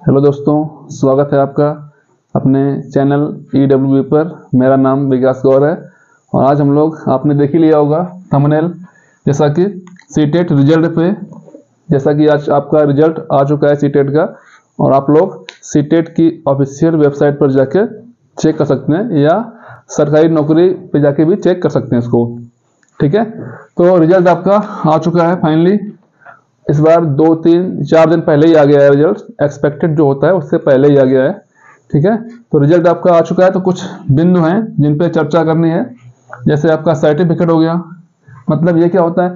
Hello दोस्तों, स्वागत है आपका अपने चैनल EWE पर। मेरा नाम विकास गौर है और आज हम लोग, आपने देख ही लिया होगा थंबनेल, जैसा कि सीटेट रिजल्ट पे, जैसा कि आज आपका रिजल्ट आ चुका है सीटेट का और आप लोग सीटेट की ऑफिशियल वेबसाइट पर जाके चेक कर सकते हैं या सरकारी नौकरी पे जाके भी चेक कर सकते हैं इसको। ठीक है, तो रिजल्ट आपका आ चुका है फाइनली। इस बार 2-3-4 दिन पहले ही आ गया है रिजल्ट, एक्सपेक्टेड जो होता है उससे पहले ही आ गया है। ठीक है, तो रिजल्ट आपका आ चुका है। तो कुछ बिंदु हैं जिन पे चर्चा करनी है। जैसे आपका सर्टिफिकेट हो गया, मतलब ये क्या होता है,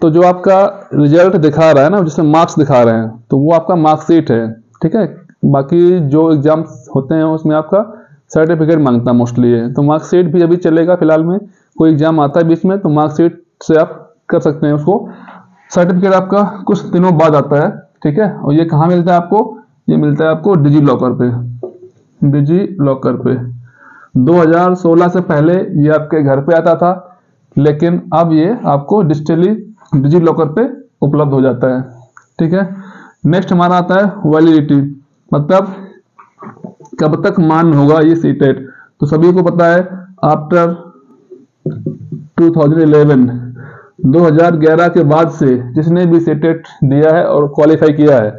तो जो आपका रिजल्ट दिखा रहा है ना, जिसमें मार्क्स दिखा रहे हैं, तो वो आपका मार्कशीट है। ठीक है, बाकी जो एग्जाम्स होते हैं उसमें आपका सर्टिफिकेट मांगता है मोस्टली है, तो मार्कशीट भी अभी चलेगा फिलहाल में। कोई एग्जाम आता है बीच में तो मार्कशीट से आप कर सकते हैं उसको। सर्टिफिकेट आपका कुछ दिनों बाद आता है। ठीक है, और ये कहाँ मिलता है आपको? ये मिलता है आपको डिजी लॉकर पे। डिजी लॉकर पे 2016 से पहले ये आपके घर पे आता था, लेकिन अब ये आपको डिजिटली डिजी लॉकर पे उपलब्ध हो जाता है। ठीक है, नेक्स्ट हमारा आता है वैलिडिटी, मतलब कब तक मान्य होगा ये सीटेट। तो सभी को पता है, आफ्टर 2011 के बाद से जिसने भी सीटेट दिया है और क्वालिफाई किया है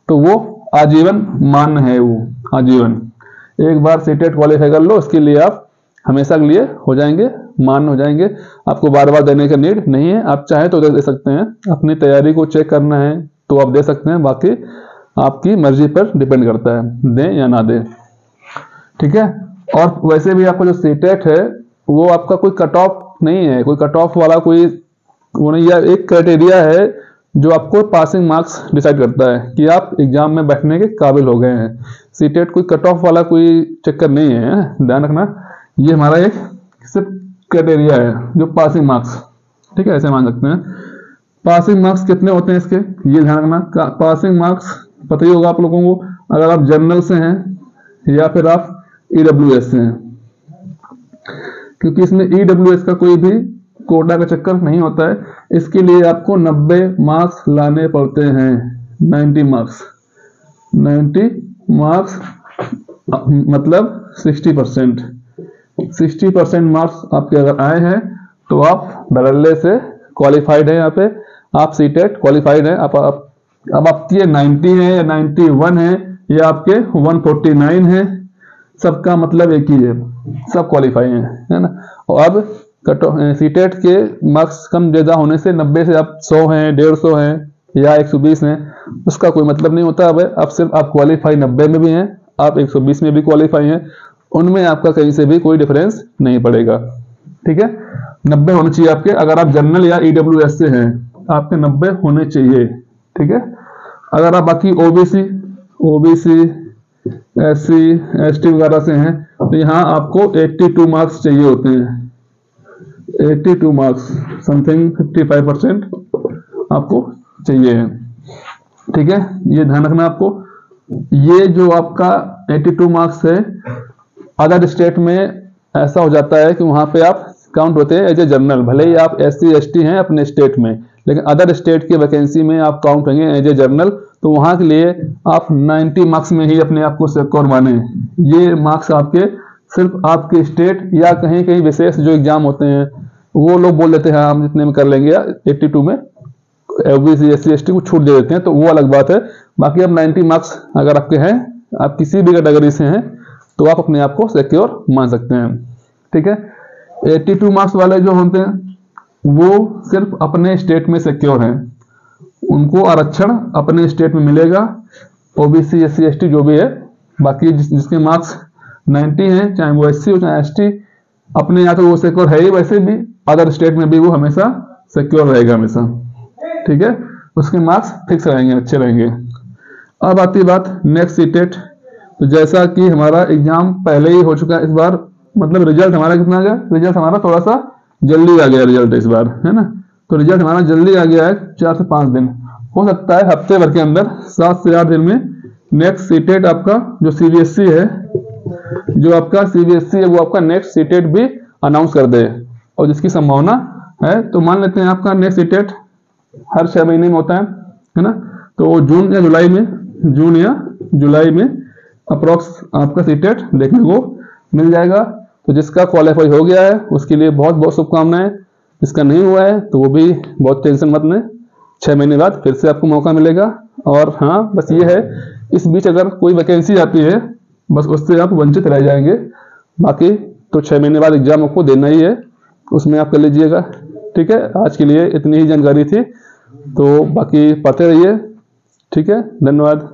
तो वो आजीवन मान्य है। वो आजीवन, एक बार सीटेट क्वालिफाई कर लो, उसके लिए आप हमेशा के लिए हो जाएंगे, मान्य हो जाएंगे। आपको बार बार देने का नीड नहीं है, आप चाहे तो दे सकते हैं। अपनी तैयारी को चेक करना है तो आप दे सकते हैं, बाकी आपकी मर्जी पर डिपेंड करता है दें या ना दें। ठीक है, और वैसे भी आपका जो सीटेट है वो आपका कोई कट ऑफ नहीं है, कोई कट ऑफ वाला कोई वो नहीं, यह एक क्राइटेरिया है जो आपको पासिंग मार्क्स डिसाइड करता है कि आप एग्जाम में बैठने के काबिल हो गए हैं। सीटेट कोई कट ऑफ वाला कोई चक्कर नहीं है, ध्यान रखना। ये हमारा एक सिर्फ क्राइटेरिया है जो पासिंग मार्क्स। ठीक है, ऐसे मान सकते हैं। पासिंग मार्क्स कितने होते हैं इसके, ये ध्यान रखना। पासिंग मार्क्स पता ही होगा आप लोगों को, अगर आप जनरल से हैं या फिर आप EWS से हैं, क्योंकि इसमें EWS का कोई भी कोटा का चक्कर नहीं होता है। इसके लिए आपको 90 मार्क्स लाने पड़ते हैं। 90 मार्क्स, 90 मार्क्स मतलब 60%। 60% मार्क्स आपके अगर आए हैं तो आप धड़ल्ले से क्वालिफाइड हैं। यहाँ पे आप सीटेट क्वालिफाइड हैं। अब आपकी 90 है या 91 है या आपके 149 है, सबका मतलब एक ही है, सब क्वालिफाई हैं, है ना। और अब सीटेट के मार्क्स कम ज्यादा होने से 90 से आप 100 हैं, 150 हैं या 120 हैं, उसका कोई मतलब नहीं होता। अब आप सिर्फ आप क्वालिफाई 90 में भी हैं, आप 120 में भी क्वालिफाई हैं, उनमें आपका कहीं से भी कोई डिफरेंस नहीं पड़ेगा। ठीक है, 90 होने चाहिए आपके। अगर आप जनरल या EWS से हैं आपके 90 होने चाहिए। ठीक है, अगर आप बाकी OBC SC ST वगैरह से हैं तो यहाँ आपको 82 मार्क्स चाहिए होते हैं। 82 मार्क्स समथिंग 55% आपको चाहिए है। ठीक है, ये ध्यान रखना आपको। ये जो आपका 82 मार्क्स है, अदर स्टेट में ऐसा हो जाता है कि वहां पे आप काउंट होते हैं एज ए जनरल, भले ही आप SC ST हैं अपने स्टेट में, लेकिन अदर स्टेट की वैकेंसी में आप काउंट होंगे एज ए जनरल। तो वहां के लिए आप 90 मार्क्स में ही अपने आप को सिक्योर माने। ये मार्क्स आपके सिर्फ आपके स्टेट या कहीं कहीं विशेष जो एग्जाम होते हैं वो लोग बोल देते हैं हम इतने में कर लेंगे, या 82 में OBC SC ST को छूट दे देते हैं, तो वो अलग बात है। बाकी अब 90 मार्क्स अगर आपके हैं, आप किसी भी कैटेगरी से हैं, तो आप अपने आप को सिक्योर मान सकते हैं। ठीक है, 82 मार्क्स वाले जो होते हैं वो सिर्फ अपने स्टेट में सिक्योर हैं, उनको आरक्षण अपने स्टेट में मिलेगा। OBC SC ST जो भी है, बाकी जिसके मार्क्स 90 हैं, चाहे वो SC हो चाहे ST, अपने यहाँ तो वो सिक्योर है ही, वैसे भी अदर स्टेट में भी वो हमेशा सिक्योर रहेगा हमेशा। ठीक है, उसके मार्क्स फिक्स रहेंगे, अच्छे रहेंगे। अब आती बात नेक्स्ट सीटेट। तो जैसा कि हमारा एग्जाम पहले ही हो चुका है इस बार, मतलब रिजल्ट हमारा कितना आ गया, रिजल्ट हमारा थोड़ा सा जल्दी आ गया रिजल्ट इस बार, है ना। तो रिजल्ट हमारा जल्दी आ गया है, 4 से 5 दिन, हो सकता है हफ्ते भर के अंदर, 7 से 8 दिन में नेक्स्ट सीटेट आपका जो CBSE है, जो आपका CBSE है, वो आपका नेक्स्ट सीटेट भी अनाउंस कर दे, और जिसकी संभावना है। तो मान लेते हैं आपका नेक्स्ट सीटेट हर 6 महीने में होता है ना। तो जून या जुलाई में, जून या जुलाई में अप्रॉक्स आपका सीटेट देखने को मिल जाएगा। तो जिसका क्वालिफाई हो गया है उसके लिए बहुत बहुत शुभकामनाएं। जिसका नहीं हुआ है तो वो भी बहुत टेंशन मत लें, 6 महीने बाद फिर से आपको मौका मिलेगा। और हाँ, बस ये है, इस बीच अगर कोई वैकेंसी आती है बस उससे आप वंचित रह जाएंगे। बाकी तो 6 महीने बाद एग्जाम आपको देना ही है, उसमें आप कर लीजिएगा। ठीक है, आज के लिए इतनी ही जानकारी थी, तो बाकी पढ़ते रहिए। ठीक है, धन्यवाद।